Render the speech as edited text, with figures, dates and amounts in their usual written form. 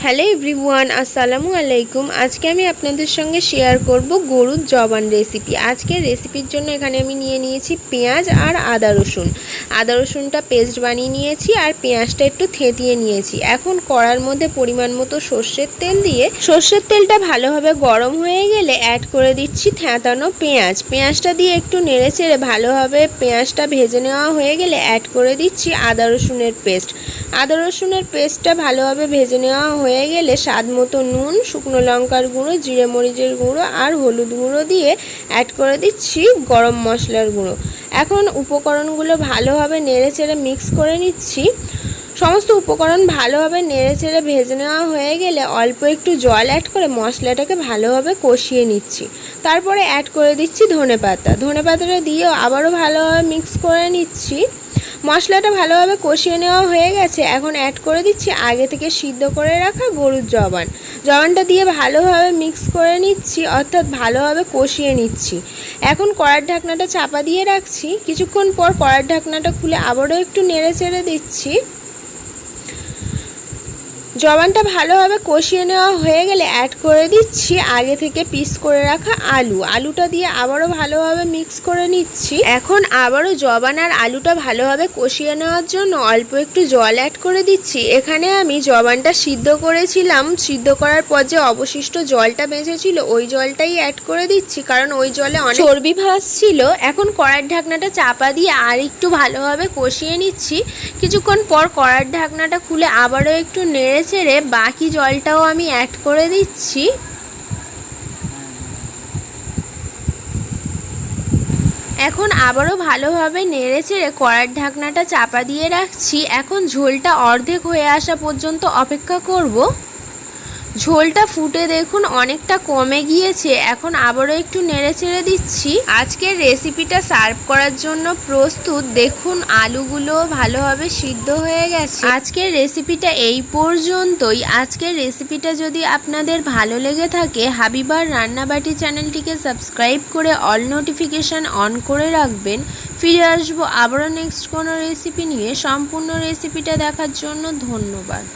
Hello everyone, আসসালামু আলাইকুম। আজকে আমি আপনাদের সঙ্গে শেয়ার করব গরুর জবান রেসিপি। আজকের রেসিপির জন্য এখানে আমি নিয়েছি পেঁয়াজ আর আদা রসুন। আদা রসুনটা পেস্ট বানিয়ে নিয়েছি আর পেঁয়াজটা একটু থেঁতিয়ে নিয়েছি। এখন কড়ার মধ্যে পরিমাণ মতো সর্ষের তেল দিয়ে সর্ষের তেলটা ভালোভাবে গরম হয়ে গেলে অ্যাড করে দিচ্ছি থেঁতানো পেঁয়াজটা দিয়ে একটু নেড়ে চেড়ে ভালোভাবে পেঁয়াজটা ভেজে নেওয়া হয়ে গেলে অ্যাড করে দিচ্ছি আদা রসুনের পেস্টটা ভালোভাবে ভেজে নেওয়া হয়ে গেলে স্বাদ মতো নুন, শুকনো লঙ্কার গুঁড়ো, জিরে মরিচের গুঁড়ো আর হলুদ গুঁড়ো দিয়ে অ্যাড করে দিচ্ছি গরম মশলার গুঁড়ো। এখন উপকরণগুলো ভালোভাবে নেড়ে চেড়ে মিক্স করে নিচ্ছি। সমস্ত উপকরণ ভালোভাবে নেড়ে চেড়ে ভেজে নেওয়া হয়ে গেলে অল্প একটু জল অ্যাড করে মশলাটাকে ভালোভাবে কষিয়ে নিচ্ছি। তারপরে অ্যাড করে দিচ্ছি ধনেপাতাটা দিয়েও আবারও ভালোভাবে মিক্স করে নিচ্ছি। মশলাটা ভালোভাবে কষিয়ে নেওয়া হয়ে গেছে। এখন অ্যাড করে দিচ্ছি আগে থেকে সিদ্ধ করে রাখা গরুর জবানটা দিয়ে ভালোভাবে মিক্স করে নিচ্ছি, অর্থাৎ ভালোভাবে কষিয়ে নিচ্ছি। এখন কড়ার ঢাকনাটা চাপা দিয়ে রাখছি। কিছুক্ষণ পর কড়ার ঢাকনাটা খুলে আবারও একটু নেড়ে চেড়ে দিচ্ছি। জবানটা ভালোভাবে কষিয়ে নেওয়া হয়ে গেলে অ্যাড করে দিচ্ছি আগে থেকে পিস করে রাখা আলুটা দিয়ে আবারও ভালোভাবে মিক্স করে নিচ্ছি। এখন আবারও জবান আর আলুটা ভালোভাবে কষিয়ে নেওয়ার জন্য অল্প একটু জল অ্যাড করে দিচ্ছি। এখানে আমি জবানটা সিদ্ধ করেছিলাম, সিদ্ধ করার পর যে অবশিষ্ট জলটা বেঁচেছিল ওই জলটাই অ্যাড করে দিচ্ছি, কারণ ওই জলে অনেক চর্বি ভাসছিল। এখন কড়ার ঢাকনাটা চাপা দিয়ে আর একটু ভালোভাবে কষিয়ে নিচ্ছি। কিছুক্ষণ পর কড়ার ঢাকনাটা খুলে আবারও একটু নেড়ে ছেড়ে বাকি জলটাও আমি অ্যাড করে দিচ্ছি। এখন আবারও ভালোভাবে নেড়ে চেড়ে কড়ার ঢাকনাটা চাপা দিয়ে রাখছি। এখন ঝোলটা অর্ধেক হয়ে আসা পর্যন্ত অপেক্ষা করব। ঝোলটা ফুটে দেখুন অনেকটা কমে গিয়েছে। এখন আবারও একটু নেড়ে চেড়ে দিচ্ছি। আজকের রেসিপিটা সার্ভ করার জন্য প্রস্তুত। দেখুন আলুগুলো ভালোভাবে সিদ্ধ হয়ে গেছে। আজকের রেসিপিটা এই পর্যন্তই। আজকের রেসিপিটা যদি আপনাদের ভালো লেগে থাকে হাবিবার রান্নাবাটি চ্যানেলটিকে সাবস্ক্রাইব করে অল নোটিফিকেশান অন করে রাখবেন। ফিরে আসবো আবারও নেক্সট কোনো রেসিপি নিয়ে। সম্পূর্ণ রেসিপিটা দেখার জন্য ধন্যবাদ।